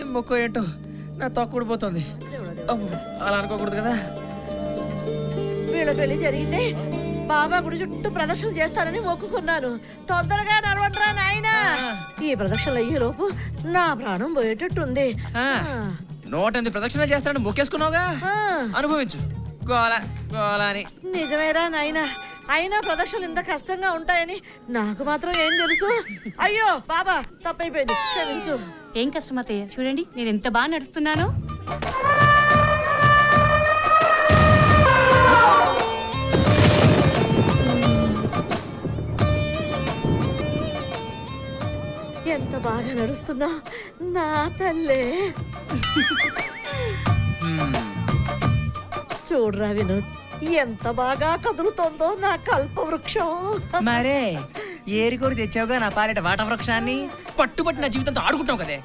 ఏం మొక్క ఏంటో నా తొక్కుడిపోతుంది. అలా అనుకోకూడదు కదా. వీళ్ళ పెళ్లి జరిగితే బాబా గుడి చుట్టూ ప్రదక్షిణ చేస్తానని మొక్కుకున్నాను. తొందరగా నడవండిరా నాయనా. ఈ ప్రదక్షిణలు అయ్యే లోపు నా ప్రాణం పోయేటట్టుంది. 108 ప్రదక్షిణ చేస్తానని మొక్కేసుకున్నావుగా, అనుభవించు. గోల గోల అని. నిజమేరా నాయనా, అయినా ప్రదక్షిణలు ఇంత కష్టంగా ఉంటాయని నాకు మాత్రం ఏం తెలుసు. అయ్యో బాబా, తప్పైపోయింది, క్షమించు. ఏం కష్టం అత్తయ్య, చూడండి నేను ఎంత బాగా నడుస్తున్నానో. ఎంత బాగా నడుస్తున్నా నా తల్లే. చూడరా వినోద్, ఎంత బాగా కదులుతోందో నా కల్పవృక్షం. మరే ఏరికోరి తెచ్చావుగా నా పాలిట వాట వృక్షాన్ని. పట్టుబట్టి నా జీవితంతో ఆడుకుంటావు కదే.